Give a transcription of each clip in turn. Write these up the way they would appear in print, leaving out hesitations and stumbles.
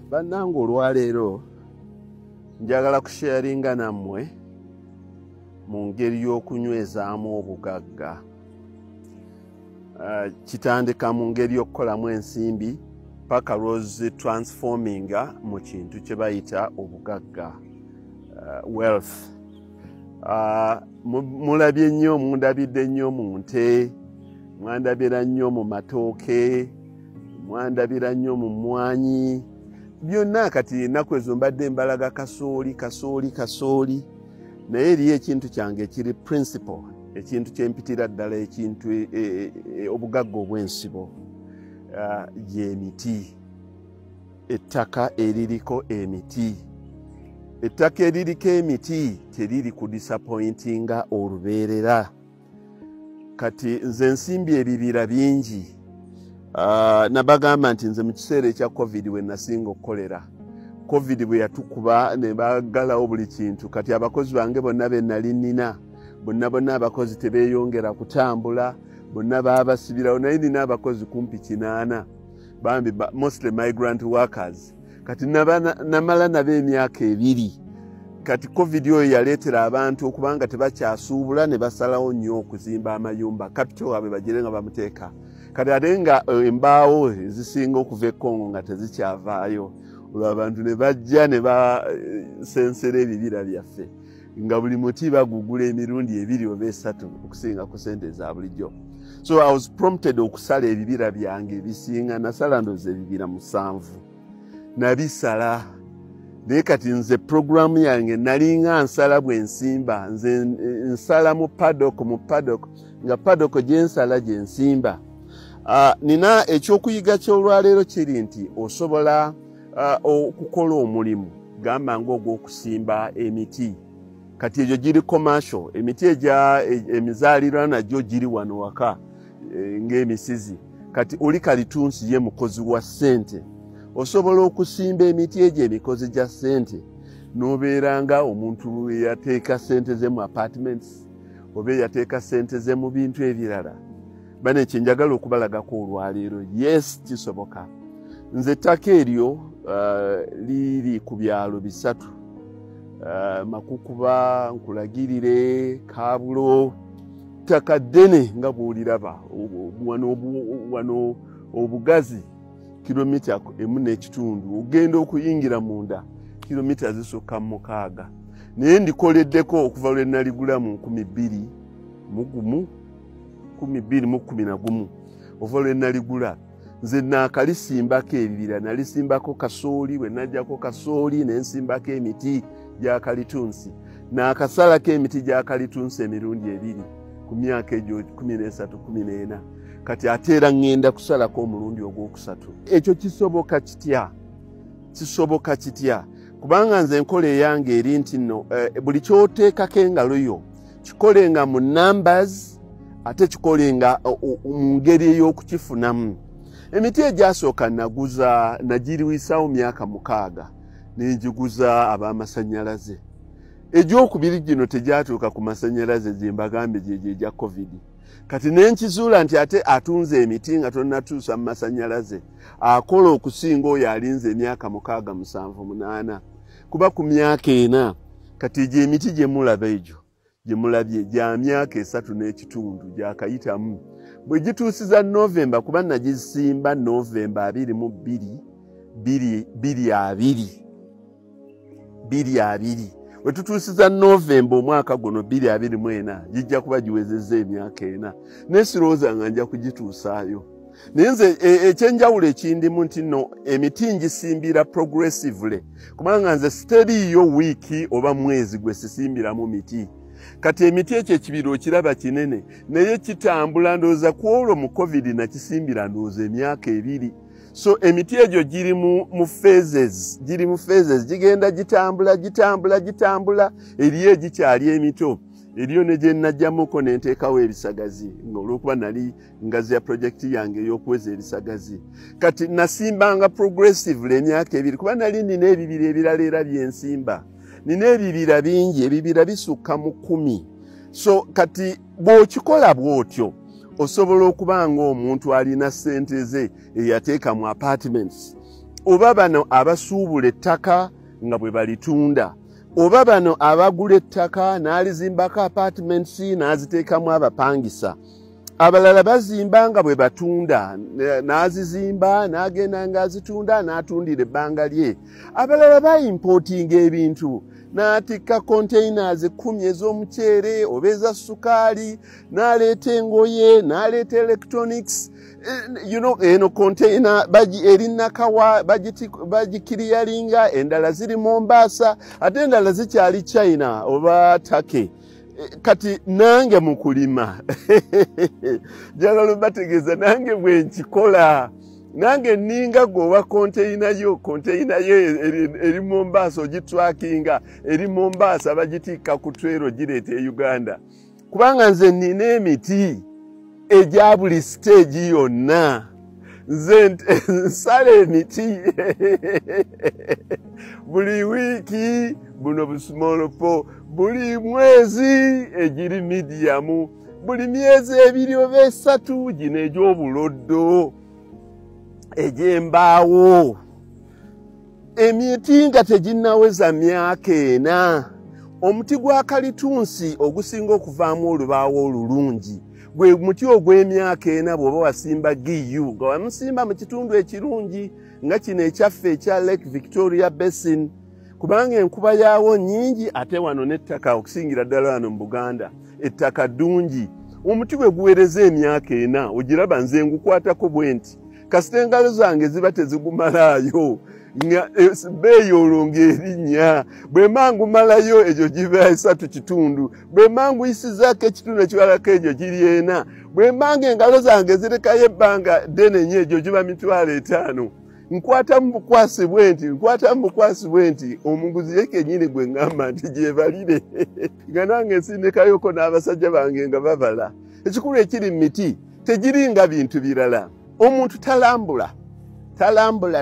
Bannange olwaleero njagala kusharinga nammwe mu ngeri y'okunywezaamu obugagga. Kitandika mu ngeri y'okukolamu ensimbi paka lwozi transforminga mu kintu kye bayita obugagga, wealth. Mulabye nnyo, mundabidde nnyo mu nte, mwandabira nnyo mu matooke, mwandabira nnyo mu mmwanyi. Byonna kati ennaku ezo mbadde mbalaga kasooli naye eriyo ekintu kyange ekiri principle, ekintu kyempitira ddala, ekintu obugagga obw'ensibo, y'emiti, ettaka eririko emiti. Ettaka eririko emiti teriri ku disappointinga olubeerera. Kati nze nsimbye ebibira bingi. Nabagamba nti nze mu kiseera ekya COVID we nasinga okukolera. COVID bwe yatukuba ne bagalawo buli kintu. Kati abakozi bange bonna be nali nnina, bonna abakozi tebeeyongera kutambula, bonna baabasibirawo, naye nina abakozi kumpi 8 bambi, mostly migrant workers. Kati namala nabo emyaka 2. Kati COVID oyo yaleetera abantu okubanga tebakyasuubula ne basalawo nnyo okuzimba amayumba, capital waabwe bagire nga bamuteeka. Kati ate nga embaawo ezisinga okuva e Congo nga tezikyavaayo, olwo abantu ne bajja ne basensera ebibira byaffe, nga buli muti bagugula emirundi 2 oba 3 okusinga ku sente za bulijjo. So I was prompted okusala ebibira byange ebisinga. Nasala ndoozi ebibira 7 nabisala. Naye kati nze programu yange nalinga nsala bwe nsimba, nze nsala mu paddock nga paddock gye nsala gye nsimba. Nina ekyokuyiga ky'olwaleero kiri nti osobola okukola omulimu gamba ng'ogw'okusimba emiti. Kati egyo giri commercial, emiti emizaalirwa nagyo giri wano waka ng'emisizi. Kati oli kalitunsi ye mukozi wa ssente. Osobola okusimba emiti egyo emikozi gya ssente, n'obeeranga omuntu eyateeka ssente ze mu apartments oba eyateeka ssente ze mu bintu ebirala. Bane kye njagala okubalagako olwaleero, yes kisoboka. Nze ettaka eryo liri ku byalo 3, Makukuba, Nkulagirire, Kaabulo, ttaka ddene nga bw'oliraba. Wano obugazi kilomita 1.5, ogenda okuyingira munda kilomita zisukka 6. Naye ndikoleddeko okuva lwe naligula mu 2011 ova lwe naligula. Nze nakalisimbako ebibira, nalisimbako kasooli, bwe najjako kasooli ne nsimbako emiti gya kalitunsi, n'akasalako emiti gya kalitunsi emirundi 2 ku myaka egyo 13-14. Kati ate era ngenda kusalako omulundi ogwokusatu. Ekyo kisoboka kitya? Kubanga nze enkola eyange eri nti nno buli kyoteekako engalo yo kikolenga mu numbers, ate kikolenga mu ngeri ey'okukifunamu. Emiti egyasooka nagiriwisawo myaka 6 nenjiguza ab'amasannyalaze. Egyokubiri gino tegyatuuka ku masannyalaze gye mbagambye gye gya COVID. Kati nenkizuula nti ate atunze emiti nga tonnatuusa mu masannyalaze akola okusinga oyo alinze emyaka 6-7-8. Kuba ku myaka 4 kati gye emiti gye mulaba egyo gye mulabye gya myaka 3.5 gyakayitamu. Bwe gituusiza November, kuba nagisimba November 2022. We tutuusiza November omwaka guno 2024 gijja kuba giwezezza emyaka 4. Nesirowooza nga nja kugituusaayo. Naye nze ekyenjawulo ekindimu nti nno emiti ngisimbira progressively, kubanga nze siteriiyo wiiki oba mwezi gwe sisimbiramu miti. Kati emiti ekyo ekibira okiraba kinene, naye kitambula. Ndowooza ku olwo mu COVID nakisimbira ndowooza emyaka 2. So emiti egyo giri mu phases, gigenda gitambula. Eriyo egikyali emito, eriyo ne gye najjamuko ne nteekawo ebisagazi, olw'okuba nali ngazi ya projekiti yange ey'okuweza ebisagazi. Kati nasimbanga progressively emyaka 2, kuba nali nina ebibira ebirala era byensimba. Nina ebibira bingi, ebibira bisukka mu 10. So kati bw'okikola bw'otyo osobola okuba ng'omuntu alina ssente ze eyateeka mu apartments oba bano abasuubula ettaka nga bwe balitunda, oba bano abagula ettaka n'alizimbako apartments n'aziteekamu abapangisa, abalala bazimba nga bwe batunda, n'azizimba n'agenda ng'azitunda n'atundira ebbanga lye, abalala bayimportinga ebintu n'atikka containers 10 ez'omuceere oba eza sukaali, n'aleeta engoye, n'aleeta electronics, eno container eri Nakawa bagikiriyalinga, endala ziri Mombasa, ate endala zikyali China oba Turkey. Kati nange mu kulima njagala bategeeza nange bwe nkikola, nange ninga gowa container yo eri Mombasa ogitwakinga eri Mombasa bagitikka ku twero gireeta e Uganda, kubanga nze nina emiti egya buli stage yonna, nze nsala emiti buli wiiki, buno busumolopo buli mwezi egiri medium, buli myezi 2 oba 3 gino egy'obuloddo egy'embaawo, emiti nga teginnaweza myaka 4. Omuti gwa kalitunsi ogusinga okuvaamu olubaawo olulungi gwe muti ogw'emyaka 4 bw'oba wasimba GU nga wamusimba mu kitundu ekirungi nga kino ekyaffe ekya Lake Victoria Basin, kubanga enkuba yaawo nnyingi ate wano n'ettaka okusingira ddala wano mu Buganda ettaka ddungi. Omuti gwe guweereza emyaka 4 ogiraba nze ngukwatako bwe nti kasita engalo zange ziba tezigumalaayo nga beeyi olonga erinnya, bwe mangumalayo egyo giba 3 kitundu, bwe manguyisizaako ekitundu ekiwalako egyo giri 4, bwe manga engalo zange zirekayo ebbanga ddene nnyo egyo giba 5. Nkwata mu bukwasi bwe nti omuguzi ye kennyini gwe ngamba nti gyebalire nga nange nsindikayoko n'abasajja bange nga babala. Ekikulu ekiri mu miti tegiri nga bintu birala. Omuntu talambula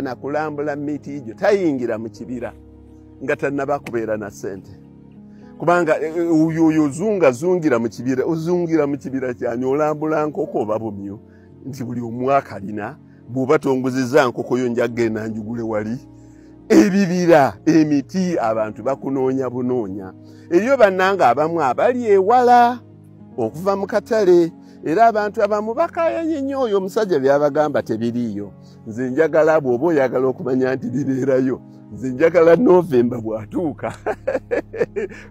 na kulambula miti egyo, tayingira mu kibira nga tannaba kubeera na ssente, kubanga oyo ozungira mu kibira, ozungira mu kibira kyani olambula nkoko oba bumyu nti buli omwaka alina bw'oba tonguzizza nkoko yo nja genda njugule wali. Ebibira, emiti abantu bakunoonya bunoonya. Eriyo bannanga abamu abali ewala okuva mu katale, era abantu abamu bakayanye nnyo oyo omusajja byabagamba tebiriiyo. Nze njagala bw'oba oyagala okumanya nti bibeerayo, nze njagala Novemba bw'atuuka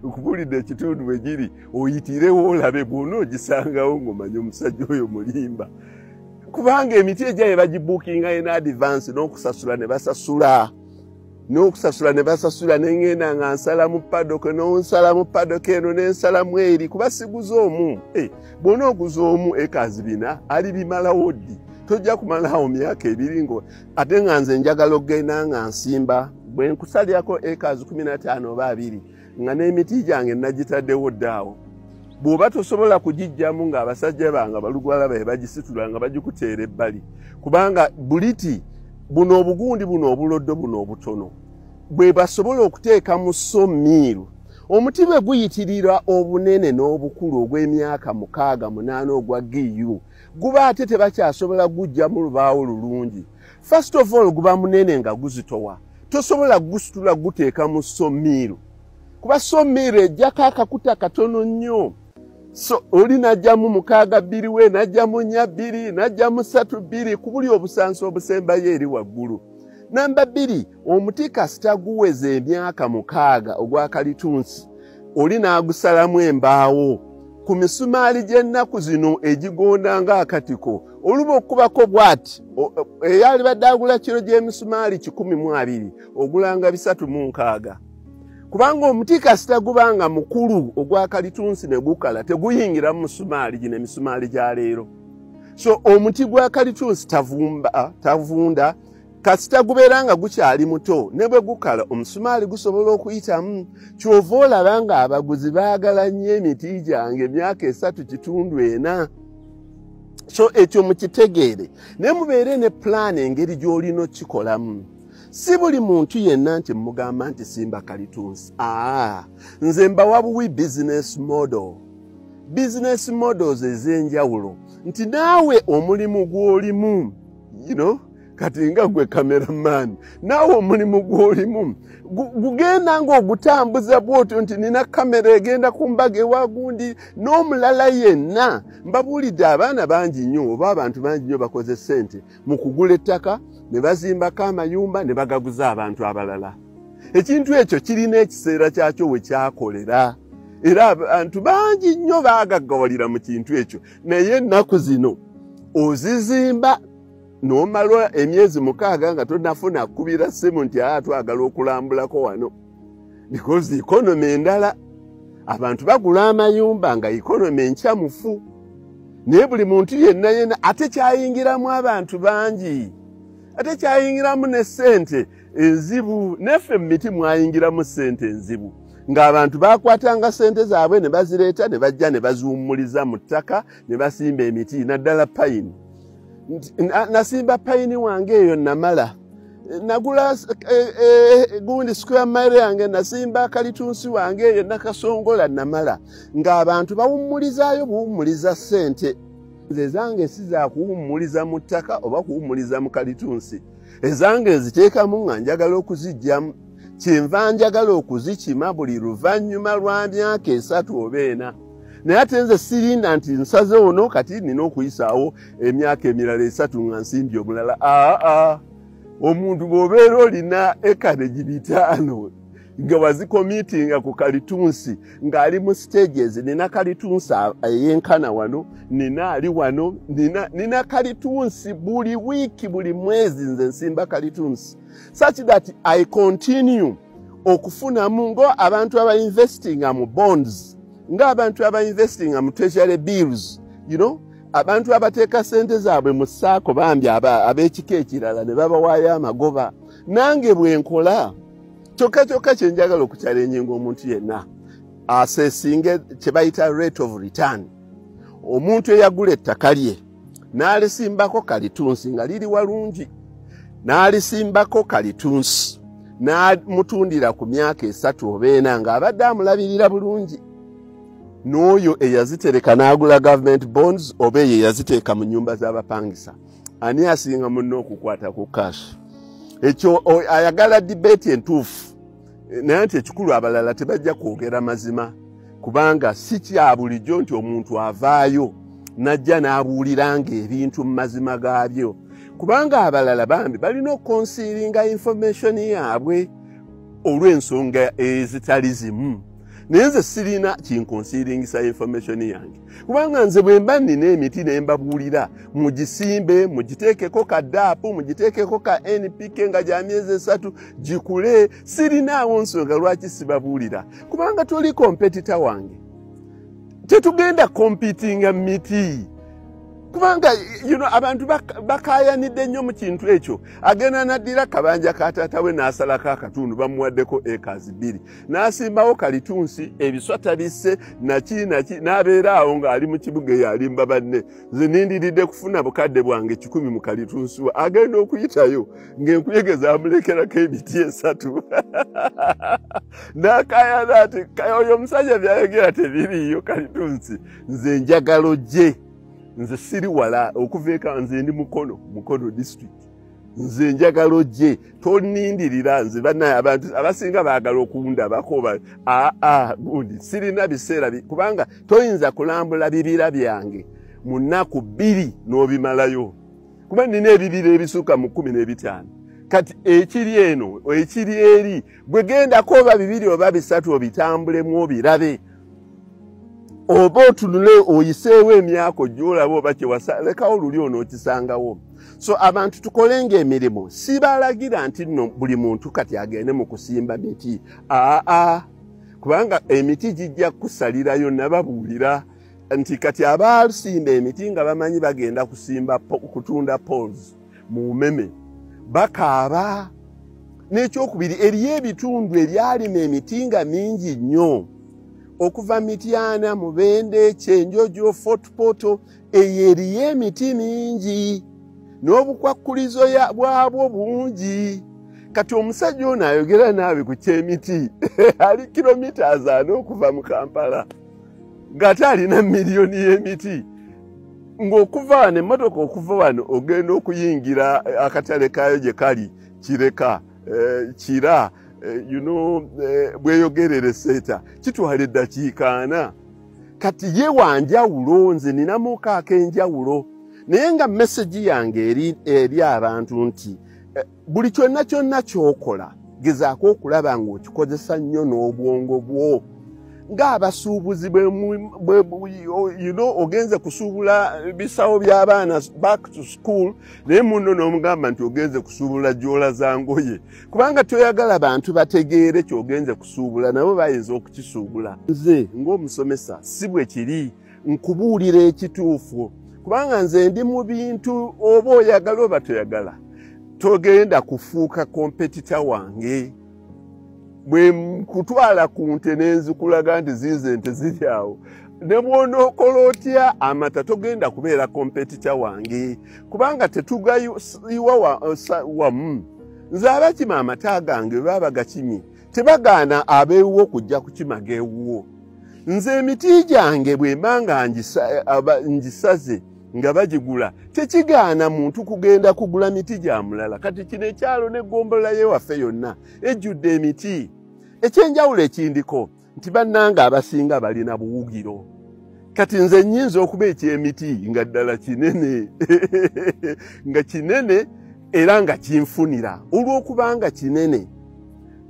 nkubulidde ekitundu bwe giri oyitirewo olabe bw'onoogisangawo ng'omanya omusajja oyo mulimba. Kubanga emiti egyayo bagibuukinga in advance n'okusasula ne basasula n'engenda nga nsala mu paddock n'onsala mu paddock eno n'ensalamu eri kuba siguza omu. Bw'onooguza omu acres 4 alibimalawo ddi, tojja kumalawo myaka 2 ngo ate nga nze njagala okugenda nga nsimba bwe nkusalyako acres 15 oba 2 nga n'emiti gyange nagitaddewo ddaawo. Bw'oba tosobola kugijjamu ng'abasajja bange balugwala baye bagisitula nga bagikuteera ebbali, kubanga buliti buno obugundi buno obuloddo buno obutono bwe basobola okuteeka mu sommiiru, omuti bwe guyitirira obunene n'obukulu ogw'emyaka 6-8 ogwa GU guba ate tebakyasobola gujja mu lubaawo lulungi. First of all guba munene nga guzitowa, tosobola gusitula guteeka mu sommiiru kuba sommiiru ejjako akakuta katono nnyo. So oli najjamu 62 we najjamu 4 najjamu 3 ku buli obusansa obusembayo eri waggulu. Namba 2, omuti kasita guweza emyaka 6 ogwa kalitunsi oli n'agusalamu embaawo ku misumaali gy'ennaku zino egigonda ng'akatiko oluba okubako bw'ati eyali badde agula kiro gy'emisumaali 120 ogulanga 360. Kubanga omuti kasita gubanga mukulu ogwa kalitunsi ne gukala teguyingira mu musumaali gino emisumaali gya leero. So omuti gwa kalitunsi tavunda kasita gubeera nga gukyali muto ne bwe gukala omusumaali gusobola okuyitamu. Kyova olaba nga abaguzi baagala nnyo emiti gyange emyaka 3.4. So ekyo mukitegeere ne mubeere ne plan engeri gy'olina okikolamu. Si buli muntu yenna nti mugamba nti simba kalitunsi. Nze mbawa buwi business model. Business models ez'enjawulo nti naawe omulimu gw'olimu kati nga gwe cameraman nawe omulimu gw'olimu gugenda ng'ogutambuza bw'otyo nti nina kamera egenda ku mbaga ewa gundi n'omulala yenna. Mbabuulidde abaana bangi nnyo oba abantu bangi nnyo bakoze ssente mu kugula ettaka ne bazimbako amayumba ne bagaguza abantu abalala. Ekintu ekyo kirina ekiseera kyakyo we kyakolera era abantu bangi nnyo baagaggawalira mu kintu ekyo. Naye ennaku zino ozizimba n'omala emyezi 6 nga tonnafuna kubira ssimu nti twagala okulambulako wano, because economy endala abantu bagula amayumba nga economy enkyamufu. Naye buli muntu yenna ate kyayingiramu abantu bangi, ate kyayingiramu ne ssente enzibu. Neffe mu miti mwayingiramu ssente enzibu ng'abantu bakwatanga ssente zaabwe ne bazireeta ne bajja ne baziwummuliza mu ttaka ne basimba emiti, naddala payini. Nasimba payini wange eyo namala, nagula gundi square mile yange, nasimba kalitunsi wange eyo nakasongola namala, ng'abantu bawummulizaayo buwummuliza ssente. Nze zange si za kuwummuliza mu ttaka oba kuwummuliza mu kalitunsi, ezange nziteekamu nga njagala okuzijjamu. Kyenva njagala okuzikima buli luvannyuma lwa myaka 3 oba 4. Naye ate nze sirinda nti nsaze ono kati nina okuyisaawo emyaka emirala 3 nga nsimbye omulala. Omuntu bw'obeera olina ekaleji 5 nga wazikomitinga ku kalitunsi ng'ali mu stages, nina kalitunsi eyenkana wano, nina ali wano, nina kalitunsi buli wiiki buli mwezi nze nsimba kalitunsi, such that I continue okufunamu abantu aba-investinga mu bonds, ng'abantu aba-investinga mu treasury bills, abantu abateeka ssente zaabwe mu ssaako bambi ab'ekika ekirala ne babawaayo amagoba. Nange bwe nkola kyokka kye njagala okukyalenyenga omuntu yenna aseesinge kye bayita rate of return. Omuntu eyagula ettaka lye n'alisimbako kalitunsi nga liri walungi, n'alisimbako kalitunsi n'amutundira ku myaka 3 oba 4 ng'abadde amulabirira bulungi, n'oyo eyazitereka n'agula government bonds oba eyo eyaziteeka mu nnyumba z'abapangisa, ani asinga munno okukwata ku cash? Ekyo ayagala debate entuufu, naye nti ekikulu abalala tebajja kwogera mazima, kubanga si kya bulijjo nti omuntu avaayo n'ajja n'abuuliranga ebintu mu mazima gaabyo, kubanga abalala bambi balina okukonsiiringa information yaabwe olw'ensonga ezitali zimu. Naye nze sirina kinkonsiiringisa information yange, kubanga nze bwe mba nina emiti ne mbabuulira mugisimbe, mugiteekeko ka DAP, mugiteekeko ka NPK nga gya myezi 3 gikule, sirinaawo nsonga lwaki sibabuulira, kubanga toli competitor wange. Tetugenda competinga miti, kubanga abantu bakayanidde nnyo mu kintu ekyo. Agenda naddira kabanja ka taata we n'asalako akatundu bamuwaddeko acres 2 n'asimbawo kalitunsi, ebiswata bisse naki n'abeera awo ng'ali mu kibuga yalimba banne. Nze nindiridde kufuna bukadde bwange 10 mu kalitunsi we, agenda okuyitayo ng'enkuyegeza amulekerako ebiti 3 n'akayana ati oyo omusajja byayogera tebiriiyo kalitunsi. Nze njagalo gye, nze siri wala okuveeka, nze ndi mukono district, nze njagalo gye, tonindirira nze. Bannaye abantu abasinga baagala okundabako gundi sirina biseera kubanga toyinza kulambula bibira byange mu nnaku 2 n'obimalayo, kuba nina ebibira ebisuuka mu 15. Kati ekiri eno ekiri eri gwe gendako oba 2 oba 3 obitambulemu obirabe, oba otunule oyiseewo emyaka gy'olaba oba kyewasa, lekawo luli onookisangawo. So abantu tukolenga emirimu, sibalagira nti nno buli muntu kati agende mu kusimba miti, kubanga emiti gijja kusalirayo. Nababuulira nti kati abaasimba emiti nga bamanyi bagenda kutunda poles mu Umeme bakaaba. N'ekyokubiri, eriyo ebitundu ebyalima emiti nga mingi nnyo, okuva Mityana, Mubende, Kyenjojo, Fort Portal, eyo eriyo emiti mingi n'obukwakkulizo bwabwo bungi. Kati omusajja ono ayogera naawe ku kyemiti ali kilometers 4 okuva mu Kampala ng'ate alina miliyoni y'emiti. ng'okuva ne motoka okuva wano ogenda okuyingira akatale kayo gye kali kireka kira bweyogerere seeta kitwala eddakiika 4 kati ye wanjawulo nze ninamuka ak'enjawulo naye nga message yange eri abantu nti buli kyonna ky'okola gezaako okulaba ng'okikozesa nnyo n'obwongo bwo ng'abasuubuzi ogenze kusuubula bisawo by'abaana back to school naye munno n'omugamba nti ogenze kusuubula joola za ngoye kubanga toyagala bantu bategeere ky'ogenze kusuubula nabo bayinza okukisuubula. Nze ng'omusomesa si bwe kiri nkubuulira ekituufu kubanga nze ndi mu bintu oba oyagala oba toyagala togenda kufuuka kompetita wange. Bwe kutwala ku nte n'enzikulaga nti zize nte ziri awo ne bw'onookola otya amata togenda kubeera kompetita wange kubanga tetugayiwa wamu. Nze abakima amata gange baba gakimye tebagaana abeewuwo kujja kukima geewuwo. Nze emiti gyange bwe mbanga ngisaze nga bagigula tekigaana muntu kugenda kugula miti gya mulala. Kati kino ekyalo n'eggombolola y'ewaffe yonna ejjudde emiti. Ekyenjawulo ekindiko nti bannanga abasinga balina buwugiro. Kati nze nnyinza okuba eky'emiti nga ddala kinene nga kinene era nga kinfunira. Olw'okubanga kinene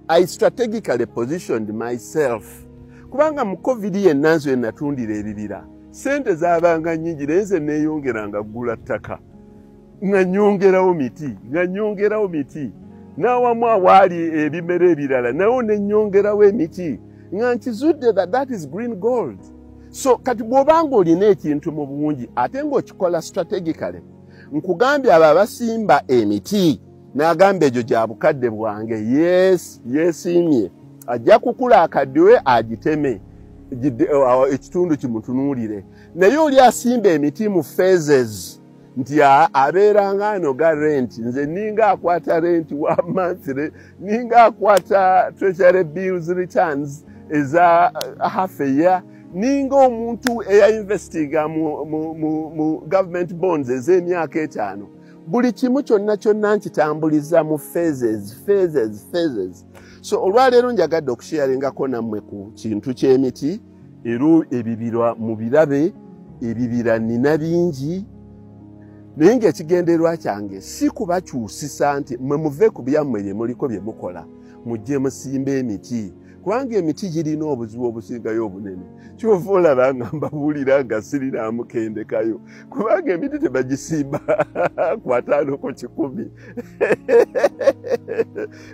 I strategically positioned myself kubanga mu COVID yenna nze natundira ebibira sente zaabanga nnyingi naye nze neeyongeranga ggula ttaka nga nnyongerawo miti n'awamu awaali ebimera ebirala nawo ne nnyongerawo emiti nga nkizudde that is green gold. So kati bw'obanga olina ekintu mu bungi ate ng'okikola strategically nkugambye abo abasimba emiti n'agamba egyo gya bukadde bwange yeesiimye ajja kukula akadde we agiteme ekitundu kimutunuulire naye oli asimba emiti mu phases nti abeera ng'anoga rent nze ninga akwata rent wa monthly ninga akwata treasury bills returns eza half a year ninga omuntu eyainvestinga mu government bonds ez'emyaka 5 buli kimu kyonna nkitambuliza mu phases. So olwaleero njagadde okusharingako nammwe ku kintu ky'emiti era ebibira mu birabe ebibira nina bingi naye ng'ekigendererwa kyange si kubakyusisa nti mwe muve ku byammwe bye muliko bye mukola mujje musimba emiti kubanga emiti girina obuzibu obusingayo obunene kyova olaba nga mbabuulira nga sirinaamu kendekayo kubanga emiti tebagisimba ku 5 ku 10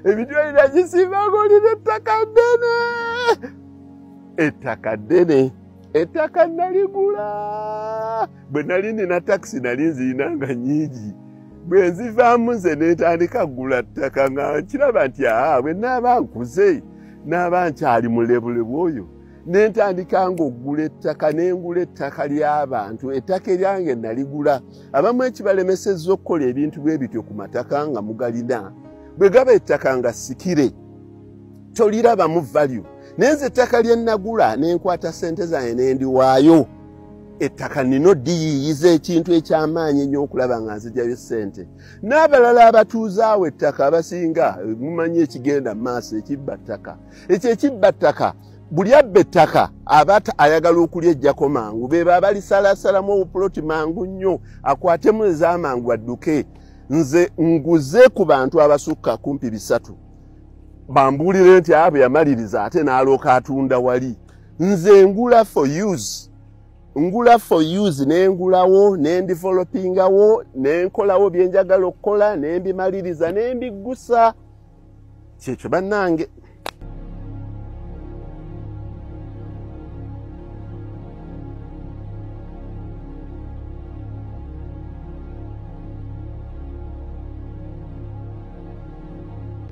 emiti olina gisimba ng'olina ettaka ddene ettaka naligula bwe nali nina takisi nali nzirinanga nnyingi bwe nzivaamu nze neetandika kugula ttaka nga nkiraba nti bwe naaba nkuze naaba nkyali mulebulebu oyo nentandika ng'oggula ettaka nengula ettaka ly'abantu ettaka eryange naligula abamu ekibalemesezza okukola ebintu bwe bityo ku mataka nga mugalina bwe gaba ettaka nga sikire tolirabamu value nenze ettaka lye nagula nenkwata ssente zange nendiwaayo ettaka nino diyiyiza ekintu ekyamaanyi ennyo okulaba nga nzigyayo ssente n'abalala abatuuzaawo ettaka abasinga mumanyi ekigenda mu maaso ekibba ttaka ekyo ekibba ttaka buli abba ettaka aba ayagala okulyeggyako mangu beeba abalisalasalamu obupuloti mangu nnyo akwatemu ez'amangu adduke. Nze nguze ku bantu abasukka kumpi 3 bambuulire nti bwe yamaliriza ate n'alooka atunda wali. Nze ngula for use nengulawo nendivelopingawo nenkolawo byenjagala okukola nembimaliriza nembiggusa kyekyo bannange.